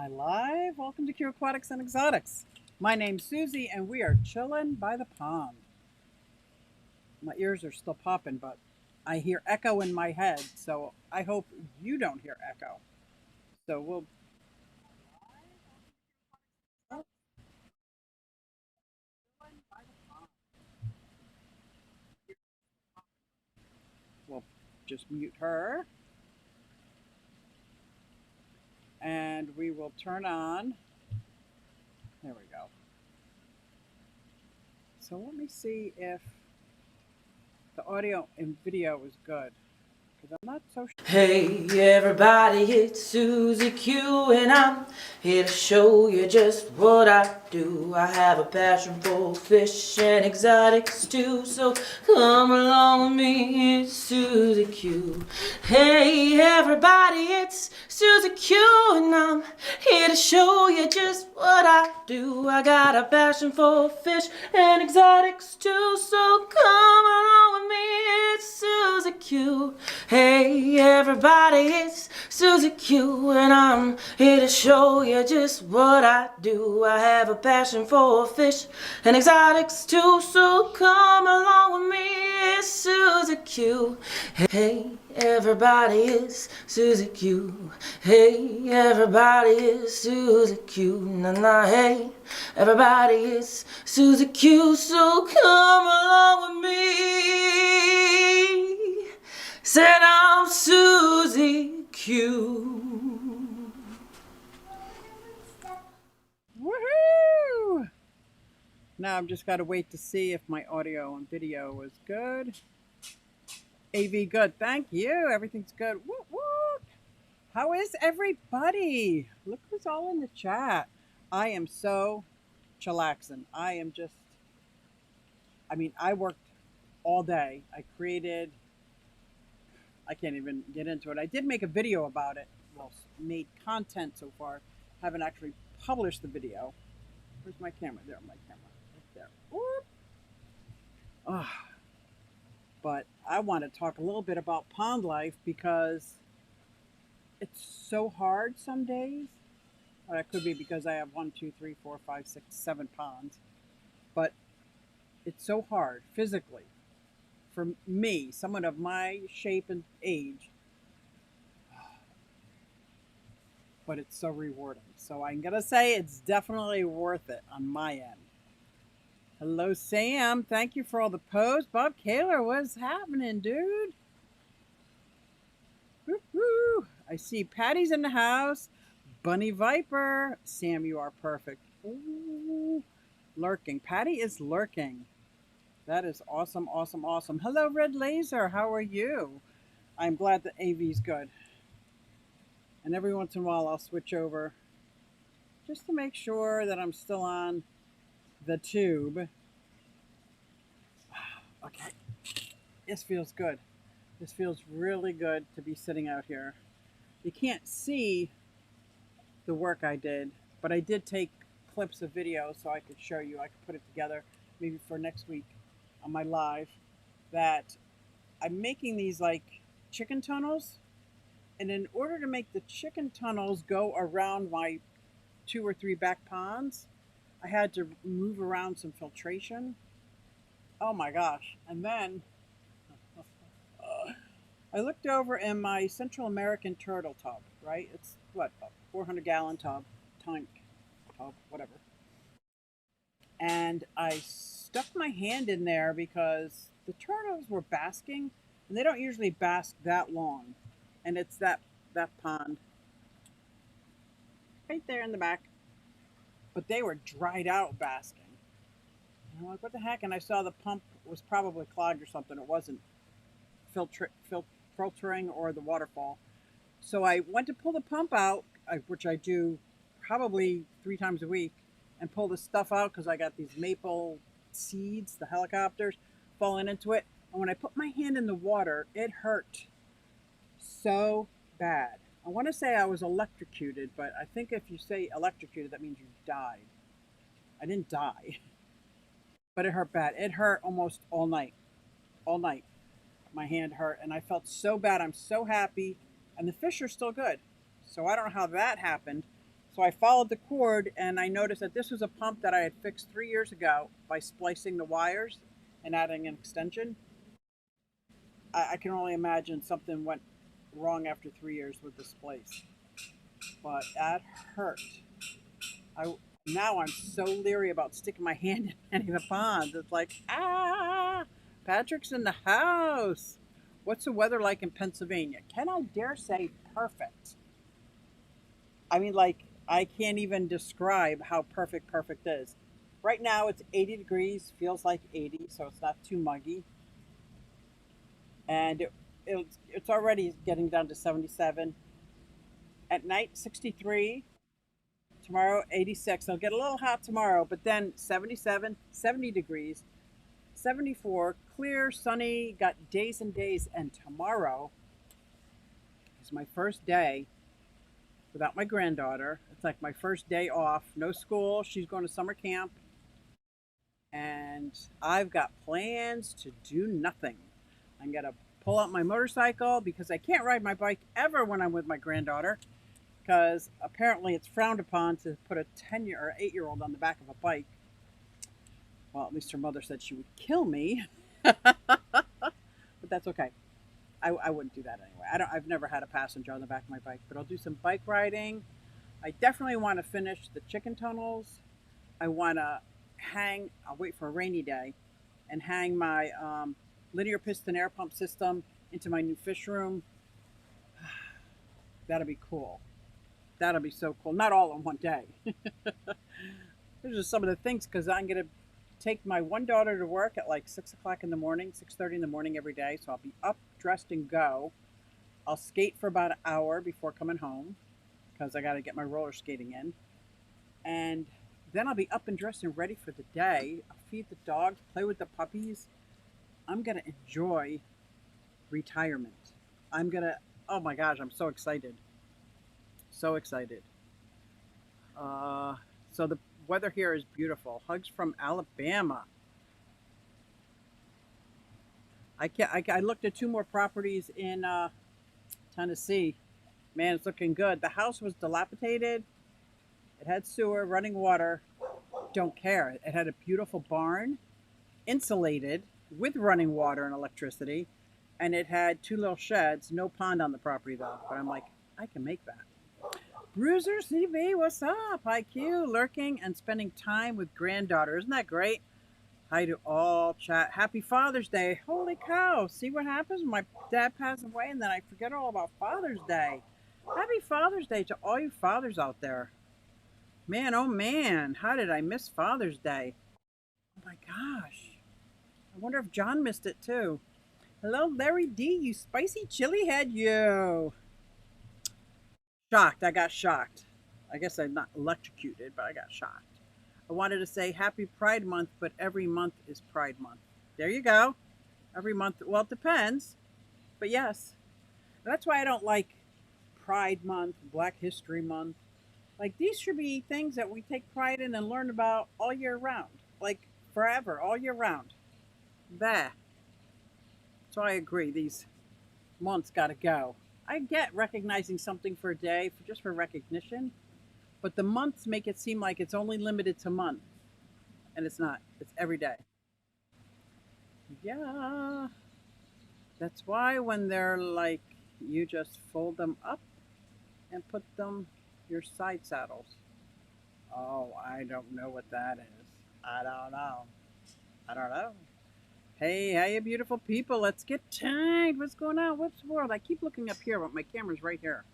Hi, live. Welcome to Q Aquatics and Exotics. My name's Susie, and we are chilling by the pond. My ears are still popping, but I hear echo in my head, so I hope you don't hear echo. So we'll just mute her, and we will turn on. There we go. So let me see if the audio and video is good, because I'm not so sure. Hey everybody, it's Susie Q and I'm here to show you just what I do. I have a passion for fish and exotics too, so come along with me, it's Susie Q. Hey everybody, it's Susie Q and I'm here to show you just what I do. I got a passion for fish and exotics too, so come along with me, it's Susie Q. Hey everybody, it's Susie Q and I'm here to show you just what I do. I have a passion for fish and exotics too, so come along with me, it's Susie Q. Hey everybody, it's Susie Q. Hey everybody, it's Susie Q. Na na, hey everybody, it's Susie Q, so come along with me. Said I'm Susie Q. Woohoo! Now I've just got to wait to see if my audio and video is good. AV good, thank you. Everything's good. Woo woo. How is everybody? Look who's all in the chat. I am so chillaxing. I worked all day. I can't even get into it. I did make a video about it. Well, made content so far. Haven't actually published the video. Where's my camera? There, my camera. Right there. Whoop. Oh, but I want to talk a little bit about pond life because it's so hard some days. Or that could be because I have 1, 2, 3, 4, 5, 6, 7 ponds. But it's so hard physically for me, someone of my shape and age, but it's so rewarding. So I'm going to say it's definitely worth it on my end. Hello, Sam. Thank you for all the posts. Bob Kaler, what's happening, dude? Woo-hoo. I see Patty's in the house. Bunny Viper. Sam, you are perfect. Ooh, lurking. Patty is lurking. That is awesome, awesome, awesome. Hello, Red Laser. How are you? I'm glad the AV's good. And every once in a while, I'll switch over just to make sure that I'm still on the tube. Okay. This feels good. This feels really good to be sitting out here. You can't see the work I did, but I did take clips of video so I could show you. I could put it together maybe for next week on my live. That I'm making these like chicken tunnels, and in order to make the chicken tunnels go around my 2 or 3 back ponds, I had to move around some filtration. Oh my gosh. And then I looked over in my Central American turtle tub, right? It's what, a 400-gallon tub, tank tub, whatever. And I stuck my hand in there because the turtles were basking, and they don't usually bask that long. And it's that pond right there in the back. But they were dried out basking. And I'm like, what the heck? And I saw the pump was probably clogged or something. It wasn't filtering or the waterfall. So I went to pull the pump out, which I do probably 3 times a week, and pull the stuff out because I got these maple seeds, the helicopters, falling into it. And when I put my hand in the water, it hurt so bad. I want to say I was electrocuted, but I think if you say electrocuted, that means you died. I didn't die, but it hurt bad. It hurt almost all night. All night. My hand hurt, and I felt so bad. I'm so happy, and the fish are still good. So I don't know how that happened. So I followed the cord and I noticed that this was a pump that I had fixed 3 years ago by splicing the wires and adding an extension. I can only imagine something went wrong after 3 years with the splice. But that hurt. Now I'm so leery about sticking my hand in any of the ponds. It's like, Patrick's in the house. What's the weather like in Pennsylvania? Can I dare say perfect? I mean, like, I can't even describe how perfect is. Right now it's 80 degrees, feels like 80, so it's not too muggy. And it's already getting down to 77. At night, 63. Tomorrow, 86. It'll get a little hot tomorrow, but then 77, 70 degrees, 74, clear, sunny, got days and days. And tomorrow is my first day without my granddaughter. It's like my first day off, no school. She's going to summer camp. And I've got plans to do nothing. I'm going to pull out my motorcycle because I can't ride my bike ever when I'm with my granddaughter, because apparently it's frowned upon to put a 10-year or 8-year-old on the back of a bike. Well, at least her mother said she would kill me. But that's okay. I wouldn't do that anyway. I've never had a passenger on the back of my bike, but I'll do some bike riding. I definitely want to finish the chicken tunnels. I want to I'll wait for a rainy day and hang my linear piston air pump system into my new fish room. That'll be cool. That'll be so cool. Not all in one day. Those are some of the things, because I'm going to take my one daughter to work at like 6 o'clock in the morning, 6:30 in the morning every day. So I'll be up, dressed, and go. I'll skate for about an hour before coming home, because I got to get my roller skating in. And then I'll be up and dressed and ready for the day. I'll feed the dogs, play with the puppies. I'm going to enjoy retirement. Oh my gosh, I'm so excited. So excited. So the weather here is beautiful. Hugs from Alabama. I looked at 2 more properties in Tennessee. Man, it's looking good. The house was dilapidated. It had sewer, running water. Don't care. It had a beautiful barn, insulated, with running water and electricity. And it had 2 little sheds. No pond on the property, though. But I'm like, I can make that. Bruiser CV, what's up? IQ, lurking and spending time with granddaughter. Isn't that great? Hi to all chat. Happy Father's Day. Holy cow. See what happens when my dad passes away and then I forget all about Father's Day. Happy Father's Day to all you fathers out there. Man, oh man, how did I miss Father's Day? Oh my gosh. I wonder if John missed it too. Hello, Larry D, you spicy chili head, you. Shocked. I got shocked. I guess I'm not electrocuted, but I got shocked. I wanted to say happy Pride Month, but every month is Pride Month. There you go. Every month. Well, it depends. But yes. That's why I don't like Pride Month, Black History Month. Like, these should be things that we take pride in and learn about all year round. Like, forever, all year round. There. So I agree. These months got to go. I get recognizing something for a day, just for recognition, but the months make it seem like it's only limited to month, and it's not. It's every day. Yeah, that's why when they're like, you just fold them up and put them your side saddles. Oh, I don't know what that is. I don't know. Hey, you beautiful people. Let's get tagged. What's going on? Whoops, world. I keep looking up here, but my camera's right here.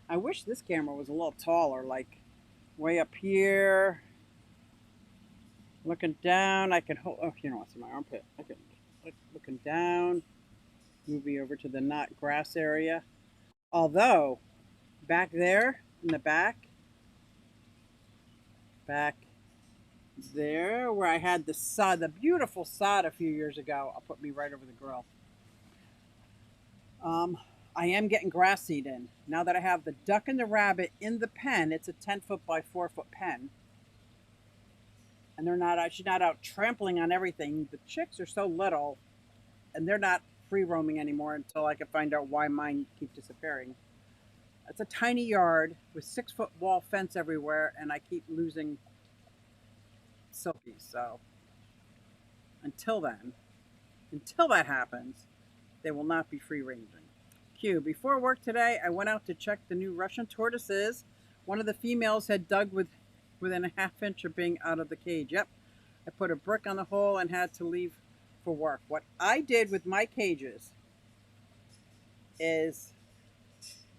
I wish this camera was a little taller, like way up here. Looking down, I can hold. Oh, you know what's in my armpit? I can looking down. Move me over to the not grass area. Although, back there in the back there where I had the sod, the beautiful sod a few years ago, I'll put me right over the grill. I am getting grass seed in. Now that I have the duck and the rabbit in the pen, it's a 10-foot by 4-foot pen. And she's not out trampling on everything. The chicks are so little, and they're not free roaming anymore until I can find out why mine keep disappearing. It's a tiny yard with 6 foot wall fence everywhere, and I keep losing silkies. So until then, until that happens, they will not be free ranging. Q. Before work today, I went out to check the new Russian tortoises. One of the females had dug within a half inch of being out of the cage. Yep. I put a brick on the hole and had to leave for work. What I did with my cages is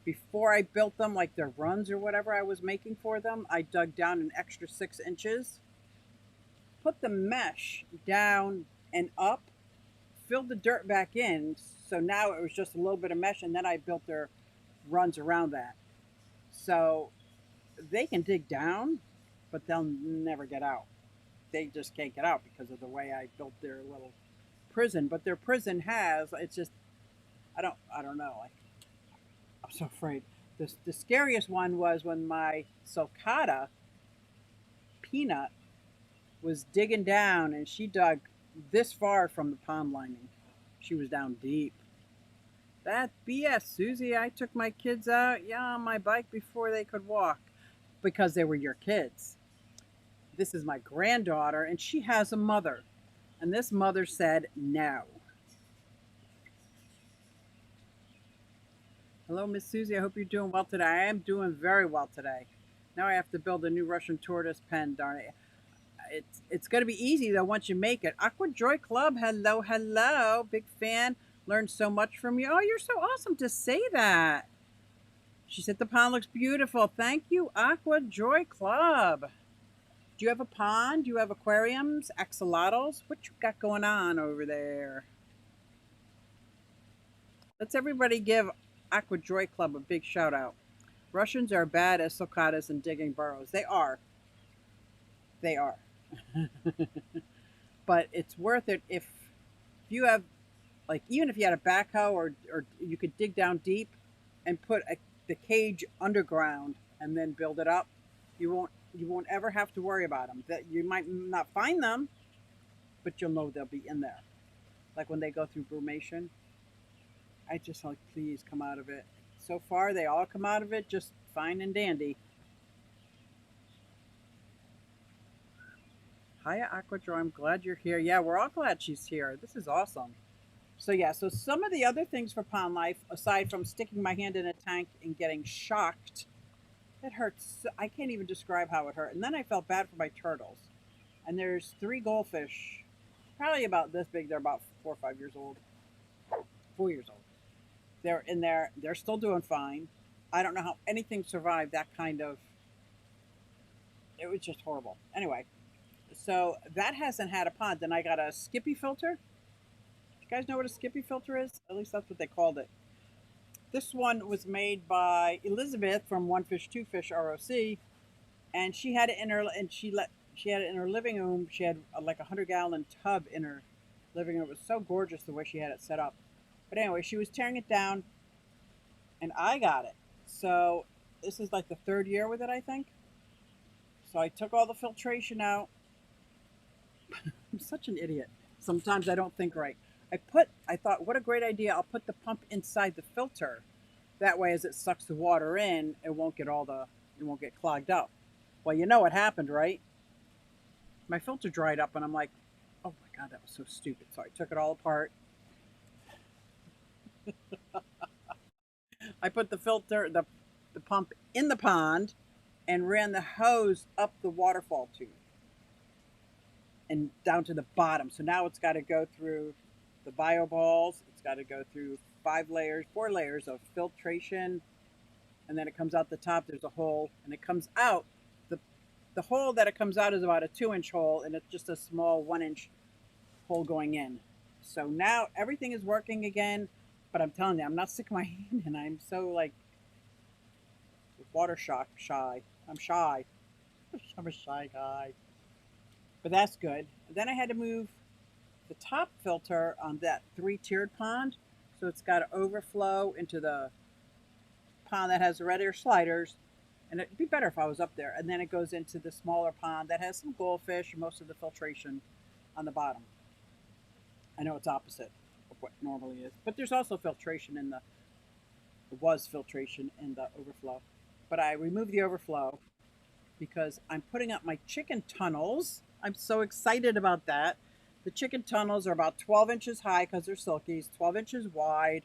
before I built them, like their runs or whatever I was making for them, I dug down an extra 6 inches, put the mesh down and up, filled the dirt back in. So now it was just a little bit of mesh, and then I built their runs around that. So they can dig down, but they'll never get out. They just can't get out because of the way I built their little prison. But their prison has, it's just, I don't know. I'm so afraid. The scariest one was when my sulcata, Peanut, was digging down, and she dug this far from the pond lining. She was down deep. That BS, Susie. I took my kids out, on my bike before they could walk because they were your kids. This is my granddaughter, and she has a mother. And this mother said no. Hello, Miss Susie. I hope you're doing well today. I am doing very well today. Now I have to build a new Russian tortoise pen, darn it. It's going to be easy, though, once you make it. Aqua Joy Club, hello, hello. Big fan. Learned so much from you. Oh, you're so awesome to say that. She said the pond looks beautiful. Thank you, Aqua Joy Club. Do you have a pond? Do you have aquariums, axolotls? What you got going on over there? Let's everybody give Aqua Joy Club a big shout out. Russians are bad as sulcatas and digging burrows. They are. They are. But it's worth it if you have, like, even if you had a backhoe or you could dig down deep and put the cage underground and then build it up. You won't ever have to worry about them. That you might not find them, but you'll know they'll be in there. Like when they go through brumation, I just like, please come out of it. So far, they all come out of it just fine and dandy. Hiya, Aquadro. I'm glad you're here. Yeah, we're all glad she's here. This is awesome. So yeah, so some of the other things for pond life, aside from sticking my hand in a tank and getting shocked, it hurts. I can't even describe how it hurt. And then I felt bad for my turtles. And there's 3 goldfish, probably about this big. They're about 4 or 5 years old. 4 years old. They're in there. They're still doing fine. I don't know how anything survived that kind of. It was just horrible. Anyway, so that hasn't had a pond. Then I got a Skippy filter. You guys know what a Skippy filter is? At least that's what they called it. This one was made by Elizabeth from One Fish Two Fish ROC, and she had it in her she had it in her living room. She had like a 100-gallon tub in her living room. It was so gorgeous the way she had it set up. But anyway, she was tearing it down, and I got it. So this is like the 3rd year with it, I think. So I took all the filtration out. I'm such an idiot. Sometimes I don't think right. I thought, what a great idea. I'll put the pump inside the filter. That way, as it sucks the water in, it won't get clogged up. Well, you know what happened, right? My filter dried up, and I'm like, oh my God, that was so stupid. So I took it all apart. I put the pump in the pond and ran the hose up the waterfall tube and down to the bottom. So now it's got to go through the bio balls. It's got to go through 4 layers of filtration, and then it comes out the top. There's a hole, and it comes out. The hole that it comes out is about a 2-inch hole, and it's just a small 1-inch hole going in. So now everything is working again, but I'm telling you, I'm not sticking my hand in. I'm so like water shock shy. I'm shy. I'm a shy guy. But that's good. Then I had to move the top filter on that 3-tiered pond. So it's got to overflow into the pond that has the red air sliders. And it'd be better if I was up there. And then it goes into the smaller pond that has some goldfish and most of the filtration on the bottom. I know it's opposite of what normally is. But there's also filtration in the It was filtration in the overflow. But I removed the overflow because I'm putting up my chicken tunnels. I'm so excited about that. The chicken tunnels are about 12 inches high because they're silkies, 12 inches wide.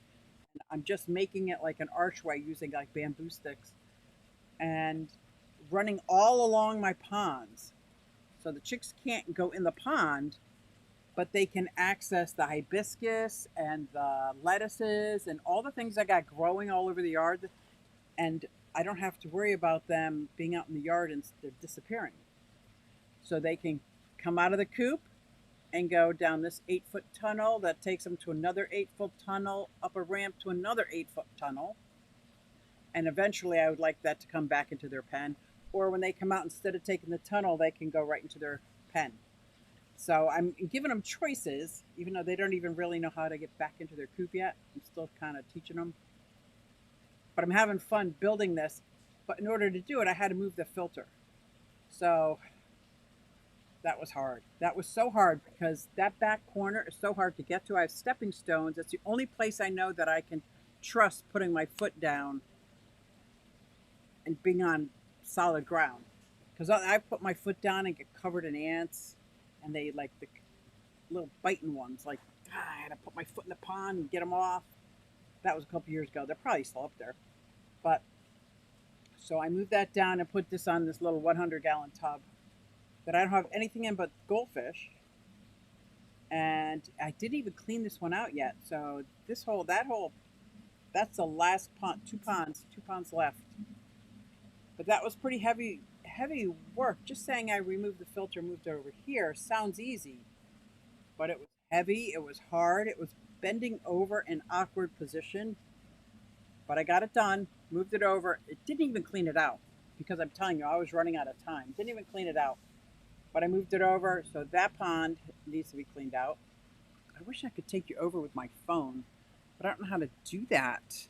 I'm just making it like an archway using like bamboo sticks and running all along my ponds. So the chicks can't go in the pond, but they can access the hibiscus and the lettuces and all the things I got growing all over the yard. And I don't have to worry about them being out in the yard and they're disappearing. So they can come out of the coop and go down this 8-foot tunnel that takes them to another 8-foot tunnel, up a ramp to another 8-foot tunnel. And eventually I would like that to come back into their pen. Or when they come out, instead of taking the tunnel, they can go right into their pen. So I'm giving them choices, even though they don't even really know how to get back into their coop yet. I'm still kind of teaching them. But I'm having fun building this. But in order to do it, I had to move the filter. So that was hard. That was so hard because that back corner is so hard to get to. I have stepping stones. That's the only place I know that I can trust putting my foot down and being on solid ground. Because I put my foot down and get covered in ants, and they like the little biting ones. Like, I had to put my foot in the pond and get them off. That was a couple years ago. They're probably still up there. But so I moved that down and put this on this little 100-gallon tub that I don't have anything in but goldfish. And I didn't even clean this one out yet. So this whole, that's the last pond, two ponds left. But that was pretty heavy work. Just saying I removed the filter, moved it over here sounds easy, but it was heavy, it was hard, it was bending over in awkward position. But I got it done, moved it over. It didn't even clean it out because I'm telling you, I was running out of time. Didn't even clean it out. But I moved it over, so that pond needs to be cleaned out. I wish I could take you over with my phone, but I don't know how to do that.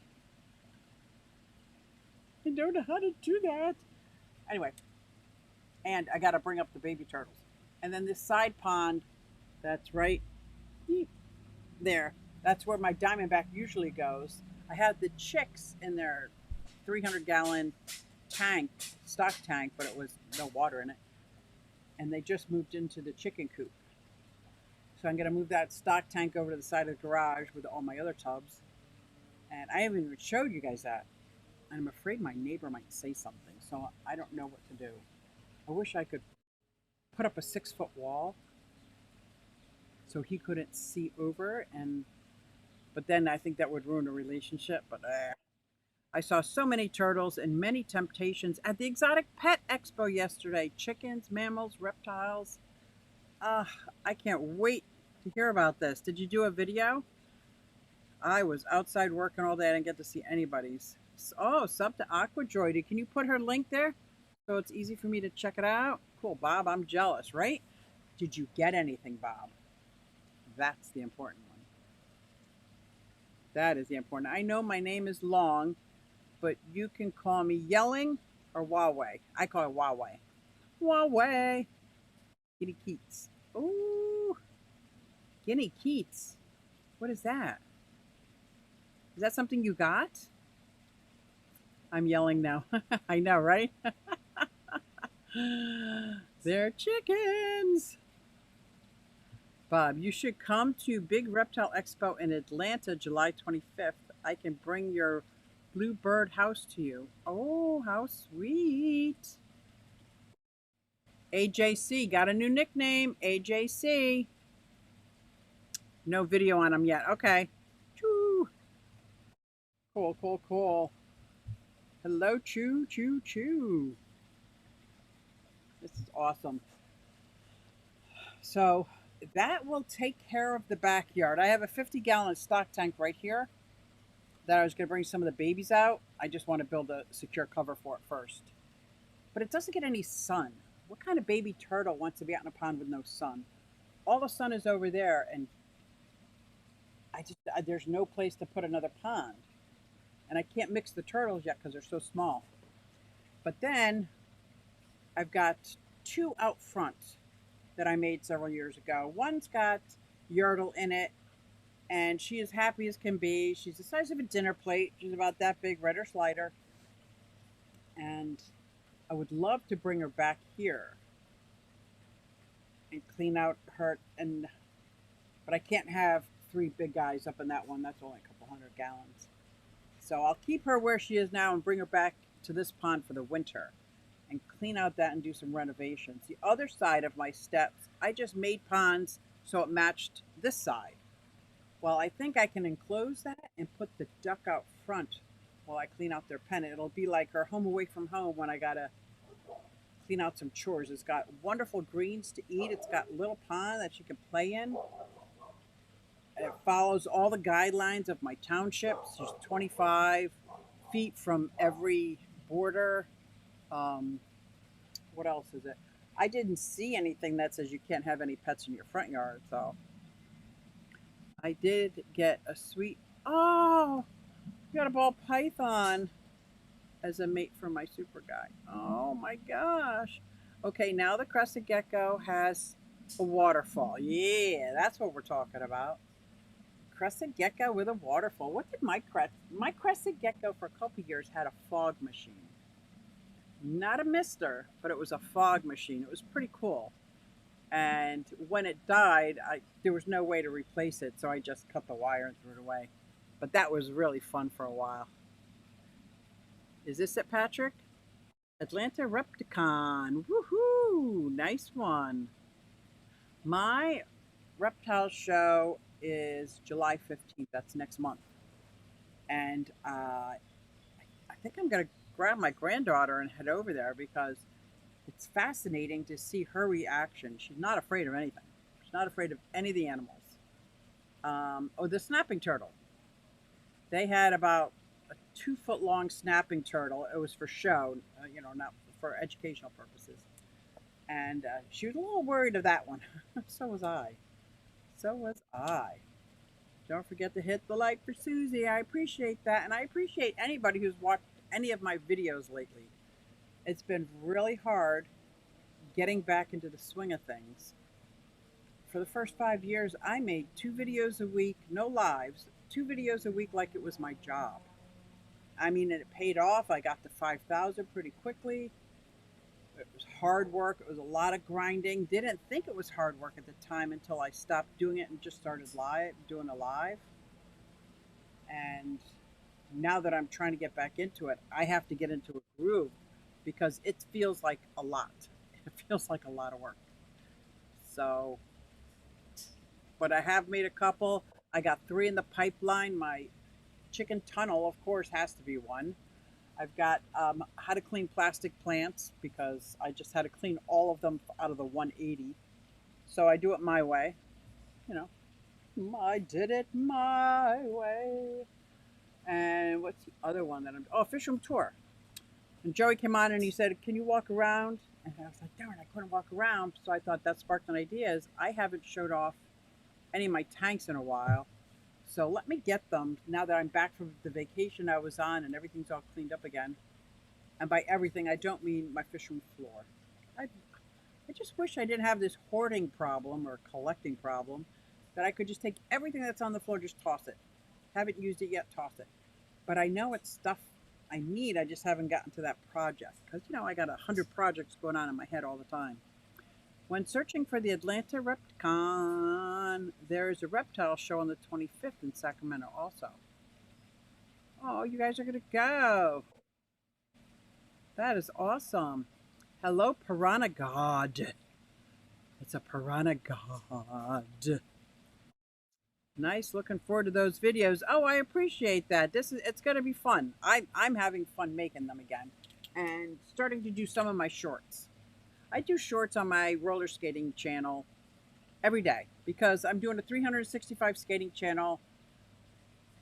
I don't know how to do that. Anyway, and I got to bring up the baby turtles. And then this side pond that's right there, that's where my diamondback usually goes. I had the chicks in their 300-gallon tank, stock tank, but it was no water in it. And they just moved into the chicken coop. So I'm going to move that stock tank over to the side of the garage with all my other tubs. And I haven't even showed you guys that. And I'm afraid my neighbor might say something, so I don't know what to do. I wish I could put up a 6-foot wall so he couldn't see over, but then I think that would ruin a relationship. But I saw so many turtles and many temptations at the Exotic Pet Expo yesterday. Chickens, mammals, reptiles. I can't wait to hear about this. Did you do a video? I was outside working all day. I didn't get to see anybody's. Oh, sub to Aquadroid. Can you put her link there so it's easy for me to check it out? Cool, Bob. I'm jealous, right? Did you get anything, Bob? That's the important one. That is the important. I know my name is long, but you can call me Yelling or Huawei. I call it Huawei. Huawei. Guinea Keats. Ooh. Guinea Keats. What is that? Is that something you got? I'm yelling now. I know, right? They're chickens. Bob, you should come to Big Reptile Expo in Atlanta, July 25th. I can bring your bluebird house to you. Oh, how sweet. AJC, got a new nickname, AJC. No video on him yet. Okay. Choo. Cool, cool, cool. Hello, Choo, Choo, Choo. This is awesome. So that will take care of the backyard. I have a 50-gallon stock tank right here that I was going to bring some of the babies out. I just want to build a secure cover for it first. But it doesn't get any sun. What kind of baby turtle wants to be out in a pond with no sun? All the sun is over there, and there's no place to put another pond. And I can't mix the turtles yet because they're so small. But then I've got 2 out front that I made several years ago. One's got Yertle in it, and she is happy as can be. She's the size of a dinner plate. She's about that big, redder slider. And I would love to bring her back here and clean out her but I can't have 3 big guys up in that one. That's only a couple 100 gallons. So I'll keep her where she is now and bring her back to this pond for the winter and clean out that and do some renovations. The other side of my steps, I just made ponds so it matched this side. Well, I think I can enclose that and put the duck out front while I clean out their pen. It'll be like her home away from home when I gotta clean out some chores. It's got wonderful greens to eat. It's got a little pond that she can play in. It follows all the guidelines of my townships. There's 25 feet from every border. What else is it? I didn't see anything that says you can't have any pets in your front yard, so I did get a sweet. Oh, got a ball python as a mate for my super guy. Oh my gosh. Okay, now the crested gecko has a waterfall. Yeah, that's what we're talking about. Crested gecko with a waterfall. What did my crested gecko for a couple years had a fog machine. Not a mister, but it was a fog machine. It was pretty cool. And when it died, there was no way to replace it, so I just cut the wire and threw it away. But that was really fun for a while. Is this it, Patrick? Atlanta Repticon. Woohoo! Nice one. My reptile show is July 15th. That's next month. And I think I'm going to grab my granddaughter and head over there because it's fascinating to see her reaction. She's not afraid of anything. She's not afraid of any of the animals. The snapping turtle. They had about a 2-foot long snapping turtle. It was for show, not for educational purposes. And she was a little worried of that one. So was I. So was I. Don't forget to hit the like for Susie. I appreciate that. And I appreciate anybody who's watched any of my videos lately. It's been really hard getting back into the swing of things. For the first 5 years, I made 2 videos a week, no lives, 2 videos a week like it was my job. I mean, it paid off. I got to 5,000 pretty quickly. It was hard work. It was a lot of grinding. Didn't think it was hard work at the time until I stopped doing it and just started doing a live. And now that I'm trying to get back into it, I have to get into a groove because it feels like a lot. It feels like a lot of work. So, but I have made a couple. I got 3 in the pipeline. My chicken tunnel, of course, has to be one. I've got how to clean plastic plants because I just had to clean all of them out of the 180. So I do it my way. I did it my way. And what's the other one that Fish Room Tour. And Joey came on and he said, can you walk around? And I was like, darn, I couldn't walk around. So I thought that sparked an idea. I haven't showed off any of my tanks in a while. So let me get them now that I'm back from the vacation I was on and everything's all cleaned up again. And by everything, I don't mean my fish room floor. I just wish I didn't have this hoarding problem or collecting problem, that I could just take everything that's on the floor, just toss it. Haven't used it yet, toss it. But I know it's stuff I need. I just haven't gotten to that project because, I got 100 projects going on in my head all the time. When searching for the Atlanta Repticon, there is a reptile show on the 25th in Sacramento also. Oh, you guys are going to go. That is awesome. Hello, Piranha God. It's a Piranha God. Nice. Looking forward to those videos. Oh, I appreciate that. It's going to be fun. I'm having fun making them again and starting to do some of my shorts. I do shorts on my roller skating channel every day because I'm doing a 365 skating channel.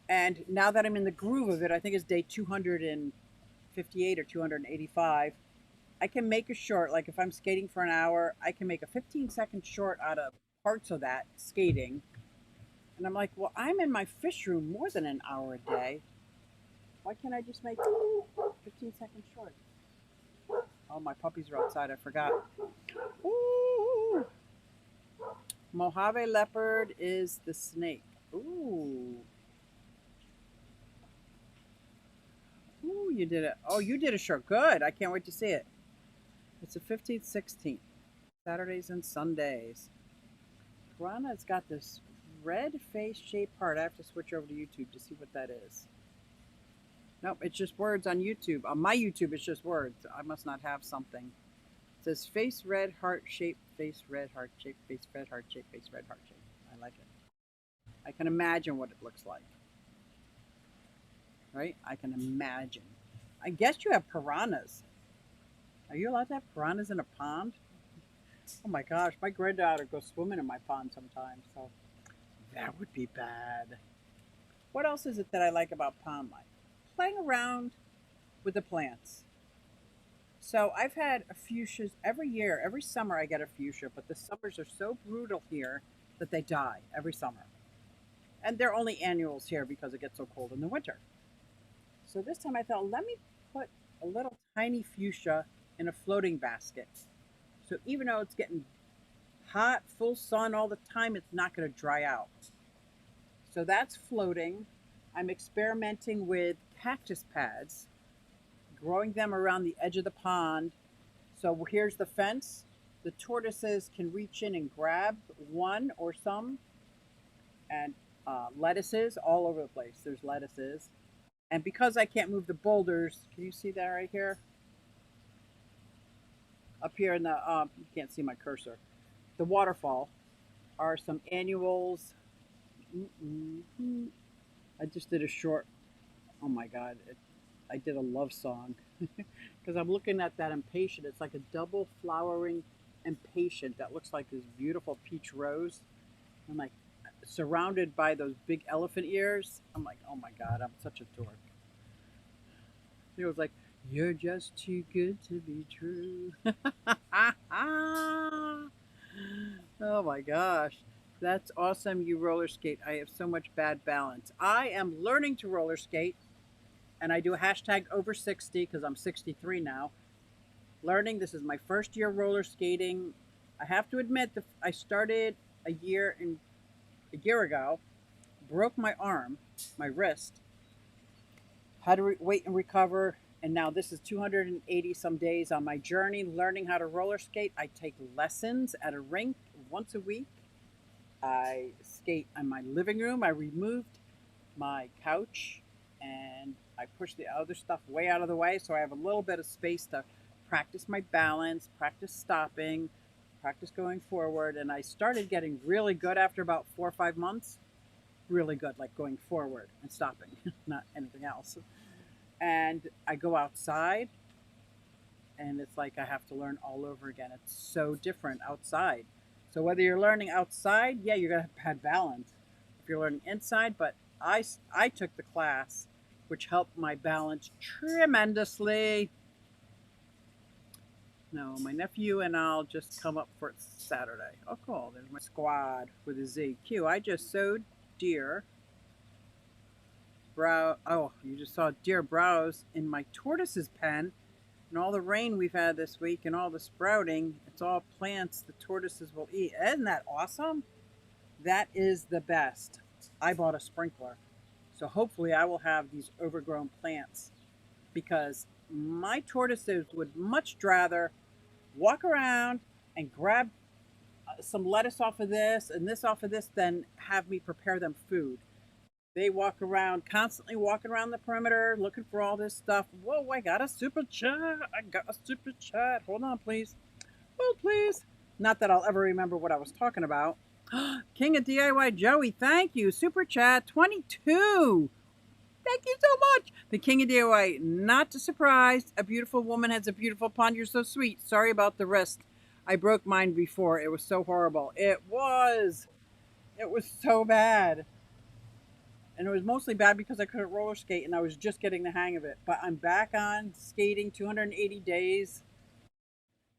And now that I'm in the groove of it, I think it's day 258 or 285. I can make a short, like if I'm skating for an hour, I can make a 15-second short out of parts of that skating. And I'm like, well, I'm in my fish room more than an hour a day. Why can't I just make 15-second shorts? Oh, my puppies are outside. I forgot. Ooh. Mojave leopard is the snake. Ooh. Ooh, you did it. Oh, you did a shirt. Good. I can't wait to see it. It's the 15th, 16th. Saturdays and Sundays. Piranha's got this red face shaped heart. I have to switch over to YouTube to see what that is. Nope, it's just words on YouTube. On my YouTube, it's just words. I must not have something. It says face red heart shape, face red heart shape, face red heart shape, face red heart shape. I like it. I can imagine what it looks like. Right? I can imagine. I guess you have piranhas. Are you allowed to have piranhas in a pond? Oh my gosh, my granddaughter goes swimming in my pond sometimes, so that would be bad. What else is it that I like about pond life? Playing around with the plants. So I've had fuchsias every year. Every summer I get a fuchsia, but the summers are so brutal here that they die every summer. And they're only annuals here because it gets so cold in the winter. So this time I thought, let me put a little tiny fuchsia in a floating basket. So even though it's getting hot, full sun all the time, it's not going to dry out. So that's floating. I'm experimenting with cactus pads, growing them around the edge of the pond. So here's the fence. The tortoises can reach in and grab one or some, and lettuces all over the place. There's lettuces. And because I can't move the boulders, can you see that right here? Up here in the, you can't see my cursor. The waterfall are some annuals. I just did a short, oh my God, I did a love song. Because I'm looking at that impatient. It's like a double flowering impatient that looks like this beautiful peach rose. I'm like, surrounded by those big elephant ears. I'm like, oh my God, I'm such a dork. It was like, you're just too good to be true. Oh my gosh. That's awesome. You roller skate. I have so much bad balance. I am learning to roller skate, and I do a hashtag over 60 because I'm 63 now. Learning. This is my first year roller skating. I have to admit that I started a year ago, broke my arm, my wrist, had to wait and recover, and now this is 280 some days on my journey learning how to roller skate. I take lessons at a rink once a week. I skate in my living room. I removed my couch and I pushed the other stuff way out of the way so I have a little bit of space to practice my balance, practice stopping, practice going forward. And I started getting really good after about 4 or 5 months. Really good, like going forward and stopping, not anything else. And I go outside and it's like I have to learn all over again. It's so different outside. So whether you're learning outside, yeah, you're gonna have bad balance. If you're learning inside, but I took the class, which helped my balance tremendously. No, my nephew and I'll just come up for it Saturday. Oh, cool. There's my squad with a Z. Q. I just sowed deer brow. Oh, you just saw deer browse in my tortoise's pen. And all the rain we've had this week and all the sprouting, it's all plants the tortoises will eat. Isn't that awesome? That is the best. I bought a sprinkler. So hopefully I will have these overgrown plants because my tortoises would much rather walk around and grab some lettuce off of this and this off of this than have me prepare them food. They walk around, constantly walking around the perimeter, looking for all this stuff. Whoa, I got a super chat. I got a super chat. Hold on, please. Hold, please. Not that I'll ever remember what I was talking about. King of DIY Joey, thank you. Super chat 22. Thank you so much. The King of DIY, not surprised. A beautiful woman has a beautiful pond. You're so sweet. Sorry about the wrist. I broke mine before. It was so horrible. It was. It was so bad. And it was mostly bad because I couldn't roller skate and I was just getting the hang of it. But I'm back on skating 280 days.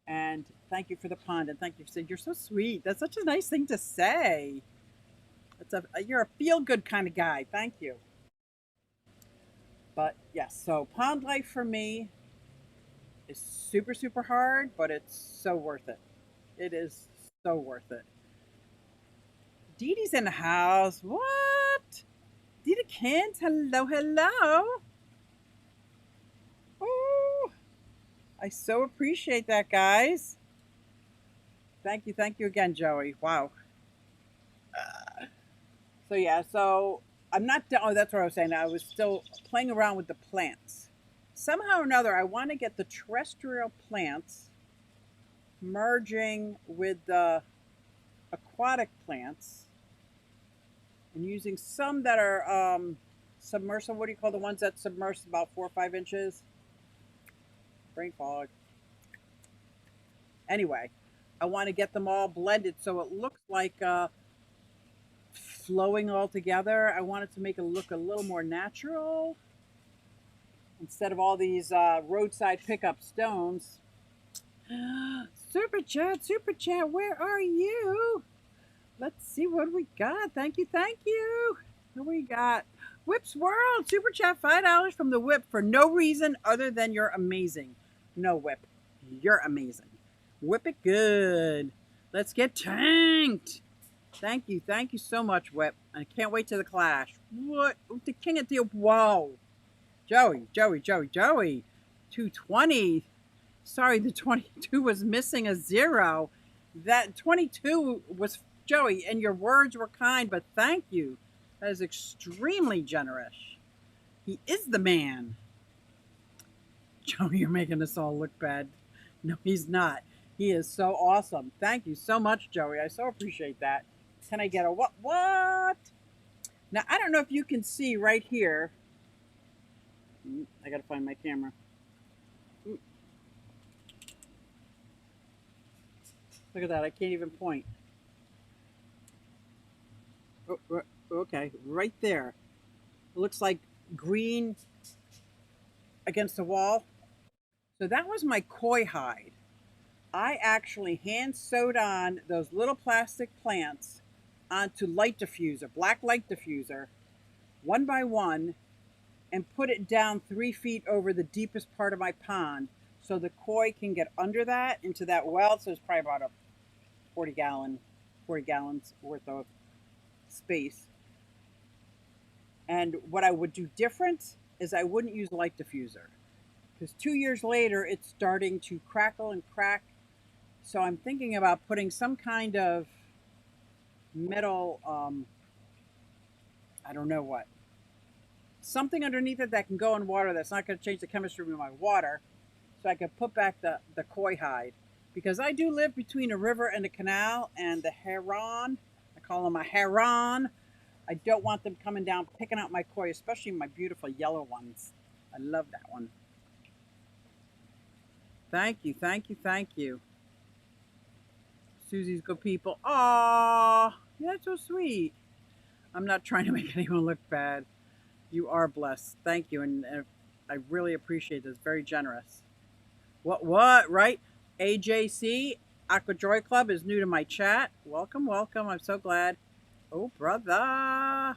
And thank you for the pond. And thank you for saying, you're so sweet. That's such a nice thing to say. You're a feel-good kind of guy. Thank you. But yes, so pond life for me is super, super hard, but it's so worth it. It is so worth it. Dee Dee's in the house. What? What? Dita Kent, hello, hello. Oh, I so appreciate that, guys. Thank you again, Joey. Wow. So yeah, so I'm not done. Oh, that's what I was saying. I was still playing around with the plants. Somehow or another, I want to get the terrestrial plants merging with the aquatic plants and using some that are submersible. What do you call the ones that submerge about 4 or 5 inches? Brain fog. Anyway, I want to get them all blended so it looks like flowing all together. I want it to make it look a little more natural instead of all these roadside pickup stones. Super chat, where are you? Let's see what we got. Thank you. What we got? Whip's World, super chat $5 from the Whip for no reason other than you're amazing. No, Whip, you're amazing. Whip it good. Let's get tanked. Thank you so much, Whip. I can't wait to the clash. What? The king of the wow. Joey. 220. Sorry, the 22 was missing a 0. That 22 was Joey, and your words were kind, but thank you. That is extremely generous. He is the man. Joey, you're making us all look bad. No, he's not. He is so awesome. Thank you so much, Joey. I so appreciate that. Can I get a what? What? Now, I don't know if you can see right here. I got to find my camera. Look at that. I can't even point. Oh, okay, right there. It looks like green against the wall. So that was my koi hide. I actually hand sewed on those little plastic plants onto light diffuser, black light diffuser, one by one, and put it down 3 feet over the deepest part of my pond so the koi can get under that into that well. So it's probably about a 40 gallons worth of space. And what I would do different is I wouldn't use light diffuser because 2 years later it's starting to crackle and crack. So I'm thinking about putting some kind of metal, I don't know what, something underneath it that can go in water that's not going to change the chemistry of my water, so I could put back the koi hide. Because I do live between a river and a canal, and the heron, I call them a heron, I don't want them coming down picking out my koi, especially my beautiful yellow ones. I love that one. Thank you. Susie's good people. Aww, that's so sweet. I'm not trying to make anyone look bad. You are blessed. Thank you, and I really appreciate this. Very generous. What? Right? AJC, Aqua Joy Club, is new to my chat. Welcome. I'm so glad. Oh, brother.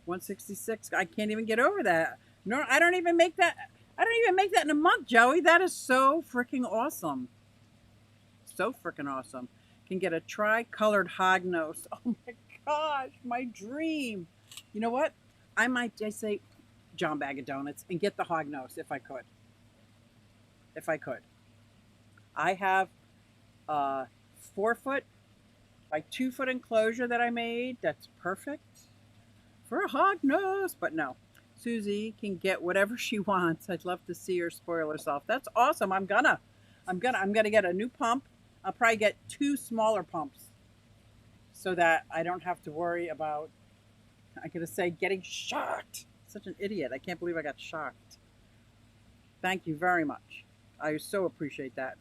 166. I can't even get over that. No, I don't even make that. I don't even make that in a month, Joey. That is so freaking awesome. Can get a tri-colored hognose. Oh my gosh, my dream. You know what? I might just say John Bag of Donuts and get the hognose if I could. I have a 4 foot by 2 foot enclosure that I made. That's perfect for a hognose. But no, Susie can get whatever she wants. I'd love to see her spoil herself. That's awesome. I'm gonna get a new pump. I'll probably get 2 smaller pumps so that I don't have to worry about, I'm gonna say, getting shocked. Such an idiot. I can't believe I got shocked. Thank you very much. I so appreciate that.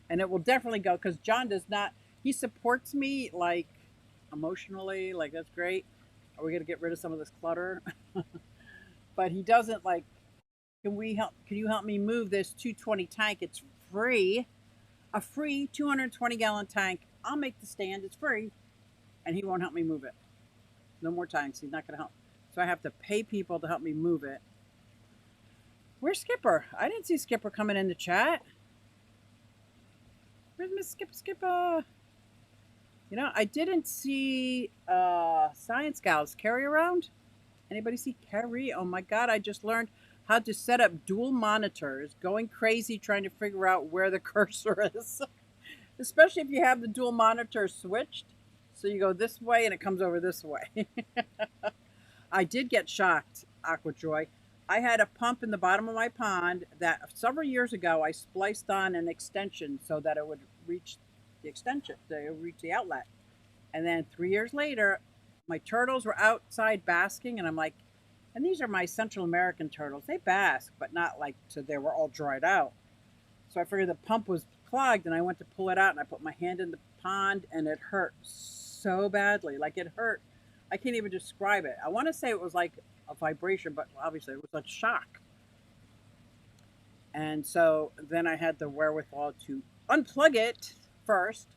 And it will definitely go, because John does not, he supports me like emotionally, like that's great. Are we gonna get rid of some of this clutter? But he doesn't like, can you help me move this 220 tank? It's free. A free 220 gallon tank. I'll make the stand, it's free. And he won't help me move it. No more tanks, he's not gonna help. So I have to pay people to help me move it. Where's Skipper? I didn't see Skipper coming in the chat. Where's Miss Skipper? You know, I didn't see Science Gals. Carrie around? Anybody see Carrie? Oh my God, I just learned how to set up dual monitors, going crazy trying to figure out where the cursor is. Especially if you have the dual monitor switched. So you go this way and it comes over this way. I did get shocked, Aquajoy. I had a pump in the bottom of my pond that several years ago I spliced on an extension so that it would reach the extension, to reach the outlet. And then 3 years later, my turtles were outside basking, and I'm like, and these are my Central American turtles. They bask, but not like so they were all dried out. So I figured the pump was clogged, and I went to pull it out, and I put my hand in the pond, and it hurt so badly. Like it hurt. I can't even describe it. I want to say it was like a vibration, but obviously it was a shock. And so then I had the wherewithal to unplug it first.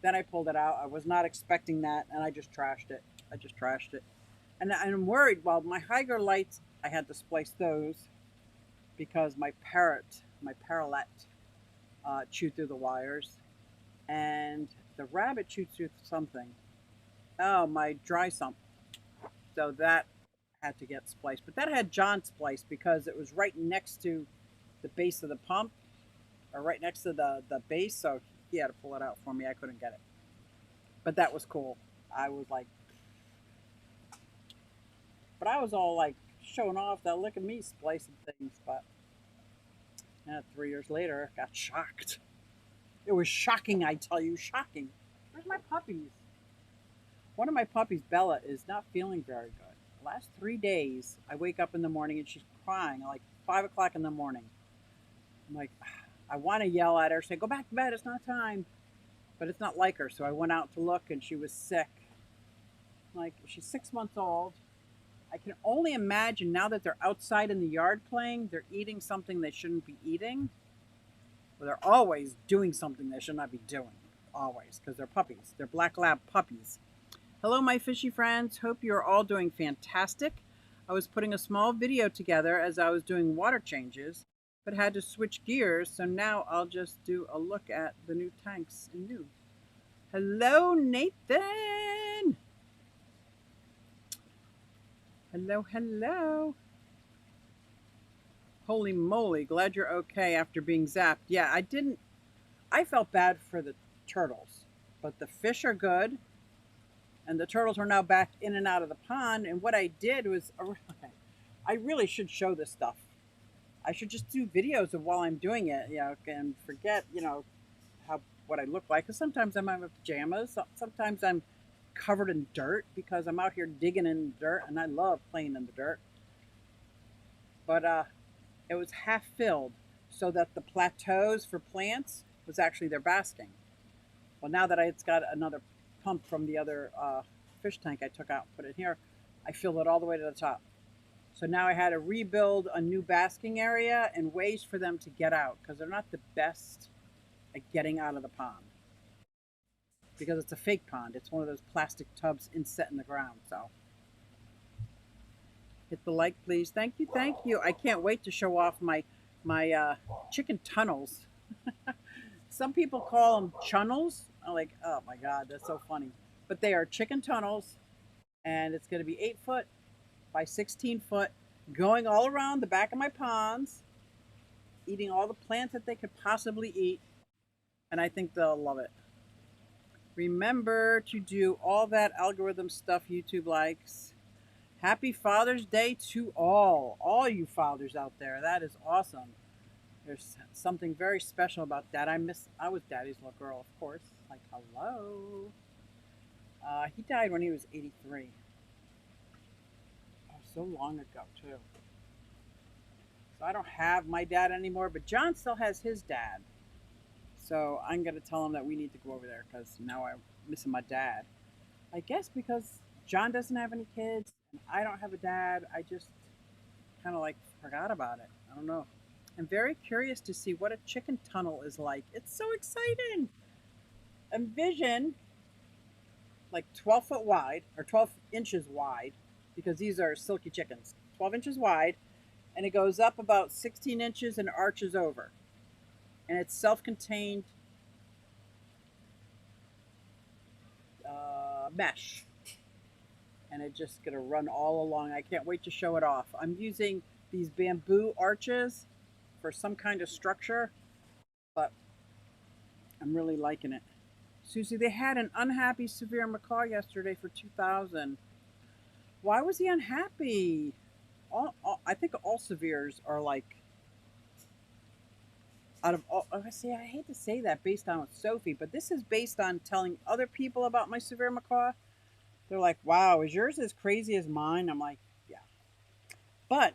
Then I pulled it out. I was not expecting that, and I just trashed it. I just trashed it. And I'm worried. Well, my Hygger lights, I had to splice those because my parrot, chewed through the wires, and the rabbit chewed through something. Oh, my dry sump. So that had to get spliced. But that had John spliced because it was right next to the base of the pump, or right next to the base. So he had to pull it out for me. I couldn't get it. But that was cool. I was like, but I was all like showing off that look at me splicing things. But 3 years later, I got shocked. It was shocking, I tell you, shocking. Where's my puppies? One of my puppies, Bella, is not feeling very good. The last 3 days, I wake up in the morning and she's crying like 5 o'clock in the morning. I'm like, I want to yell at her, say, go back to bed, it's not time. But it's not like her. So I went out to look and she was sick. Like, she's 6 months old. I can only imagine now that they're outside in the yard playing, they're eating something they shouldn't be eating. Well, they're always doing something they should not be doing. Always, because they're puppies. They're black lab puppies. Hello, my fishy friends. Hope you're all doing fantastic. I was putting a small video together as I was doing water changes, but had to switch gears, so now I'll just do a look at the new tanks in new. Hello, Nathan. Hello, hello. Holy moly, glad you're okay after being zapped. Yeah, I felt bad for the turtles, but the fish are good, and the turtles are now back in and out of the pond. And what I did was, I really should show this stuff. I should just do videos of while I'm doing it, and forget, what I look like. Because sometimes I'm in my pajamas, sometimes I'm covered in dirt because I'm out here digging in dirt, and I love playing in the dirt. But it was half filled so that the plateaus for plants was actually their basking. Well, now that it's got another pump from the other fish tank I took out and put it here, I filled it all the way to the top. So now I had to rebuild a new basking area and ways for them to get out because they're not the best at getting out of the pond. Because it's a fake pond. It's one of those plastic tubs inset in the ground. So hit the like, please. Thank you, thank you. I can't wait to show off my chicken tunnels. Some people call them chunnels. I'm like, oh my God, that's so funny. But they are chicken tunnels, and it's going to be 8 foot by 16 foot, going all around the back of my ponds, eating all the plants that they could possibly eat, and I think they'll love it. Remember to do all that algorithm stuff YouTube likes. Happy Father's Day to all you fathers out there. That is awesome. There's something very special about that. I was Daddy's little girl, of course. Like, hello. He died when he was 83. Oh, so long ago, too. So I don't have my dad anymore, but John still has his dad. So I'm going to tell him that we need to go over there because now I'm missing my dad. I guess because John doesn't have any kids and I don't have a dad, I just kind of like forgot about it. I don't know. I'm very curious to see what a chicken tunnel is like. It's so exciting. Envision like 12 foot wide or 12 inches wide because these are silky chickens. 12 inches wide, and it goes up about 16 inches and arches over. And it's self-contained. mesh. And it's just going to run all along. I can't wait to show it off. I'm using these bamboo arches for some kind of structure, but I'm really liking it. Susie, they had an unhappy severe macaw yesterday for 2,000. Why was he unhappy? I think all severes are like, out of all, I say, I hate to say that based on with Sophie, but this is based on telling other people about my severe macaw. They're like, wow, is yours as crazy as mine? I'm like, yeah. But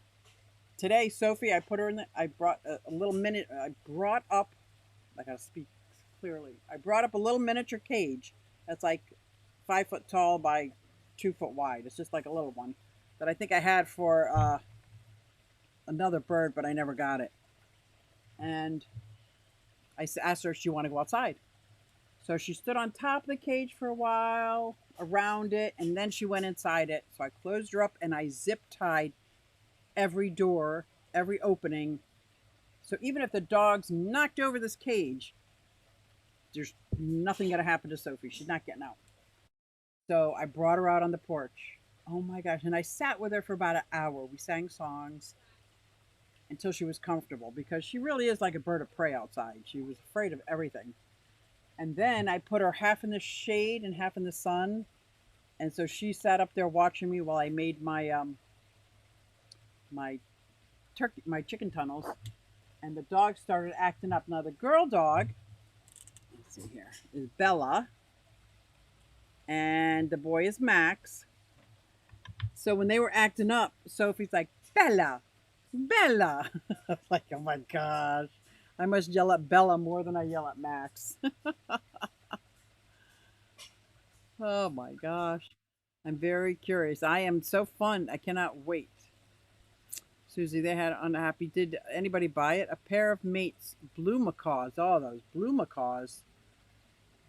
today, Sophie, I put her in the, I brought a little minute, I brought up, I gotta speak clearly. I brought up a little miniature cage that's like 5 foot tall by 2 foot wide. It's just like a little one that I think I had for another bird, but I never got it. And I asked her if she wanted to go outside. So she stood on top of the cage for a while, around it, and then she went inside it. So I closed her up and I zip tied every door, every opening. So even if the dogs knocked over this cage, there's nothing going to happen to Sophie. She's not getting out. So I brought her out on the porch. Oh my gosh. And I sat with her for about an hour. We sang songs until she was comfortable, because she really is like a bird of prey outside. She was afraid of everything. And then I put her half in the shade and half in the sun. And so she sat up there watching me while I made my my chicken tunnels. And the dog started acting up. Now the girl dog, let's see here, is Bella. And the boy is Max. So when they were acting up, Sophie's like, Bella, Bella. I'm like, oh my gosh. I must yell at Bella more than I yell at Max. Oh my gosh. I'm very curious. I am so fun. I cannot wait. Susie, they had unhappy. Did anybody buy it? A pair of mates, blue macaws. Oh, those blue macaws.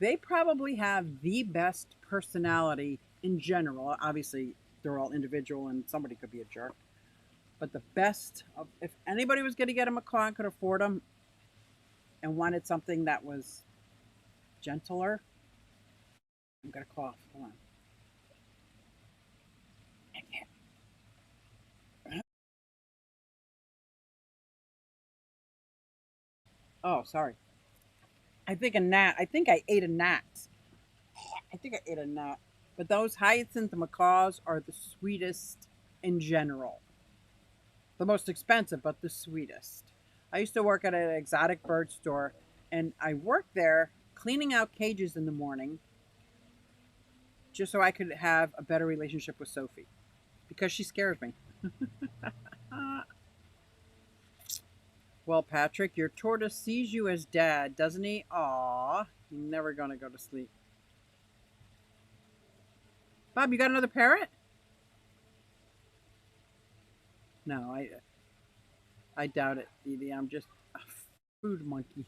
They probably have the best personality in general. Obviously, they're all individual and somebody could be a jerk. But the best, if anybody was going to get a macaw and could afford them and wanted something that was gentler, I'm going to cough. Hold on. I can't. Oh, sorry. I think a gnat. I think I ate a gnat. I think I ate a gnat. But those hyacinth macaws are the sweetest in general. The most expensive, but the sweetest. I used to work at an exotic bird store, and I worked there cleaning out cages in the morning just so I could have a better relationship with Sophie, because she scares me. Well, Patrick, your tortoise sees you as dad, doesn't he? Aw, you're never going to go to sleep. Bob, you got another parrot? No, I doubt it, Edie. I'm just a food monkey.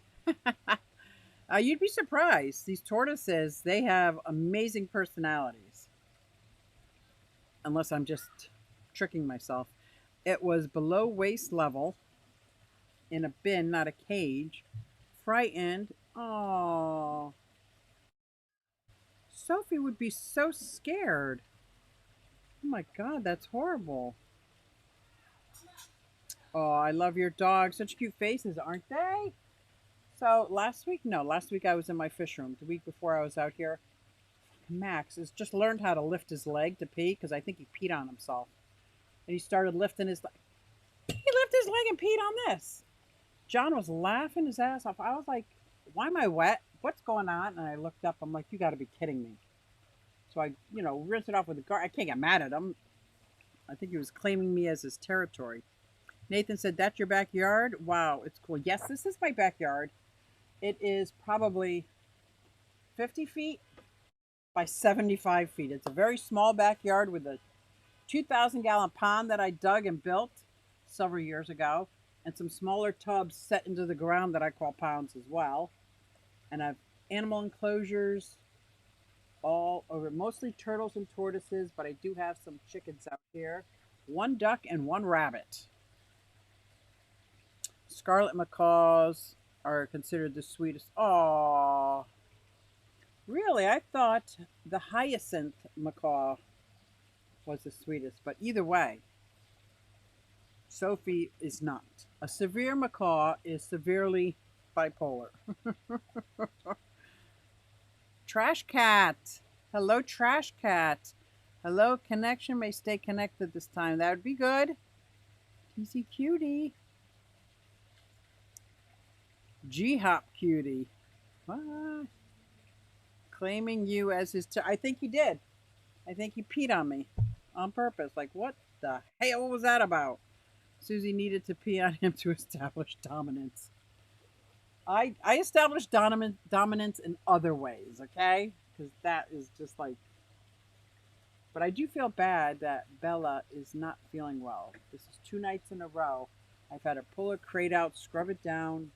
You'd be surprised. These tortoises, they have amazing personalities. Unless I'm just tricking myself. It was below waist level in a bin, not a cage. Frightened. Oh. Sophie would be so scared. Oh my God, that's horrible. Oh, I love your dog. Such cute faces, aren't they? So last week I was in my fish room. The week before I was out here. Max has just learned how to lift his leg to pee, because I think he peed on himself. And he started lifting his leg. He lifted his leg and peed on this. John was laughing his ass off. I was like, why am I wet? What's going on? And I looked up. I'm like, you got to be kidding me. So I, rinsed it off with the guard. I can't get mad at him. I think he was claiming me as his territory. Nathan said, that's your backyard? Wow, it's cool. Yes, this is my backyard. It is probably 50 feet by 75 feet. It's a very small backyard with a 2,000-gallon pond that I dug and built several years ago, and some smaller tubs set into the ground that I call ponds as well. And I have animal enclosures all over, mostly turtles and tortoises, but I do have some chickens out here. 1 duck and 1 rabbit. Scarlet macaws are considered the sweetest. Aww. Really, I thought the hyacinth macaw was the sweetest, but either way, Sophie is not. A severe macaw is severely bipolar. Trash cat. Hello, trash cat. Hello, connection may stay connected this time. That would be good. Easy cutie. G-hop cutie. What? Claiming you as his. I think he did. I think he peed on me on purpose. Like, what the hell was that about? Susie needed to pee on him to establish dominance. I established dominance in other ways, okay? Because that is just like. But I do feel bad that Bella is not feeling well. This is 2 nights in a row. I've had to pull her crate out, scrub it down.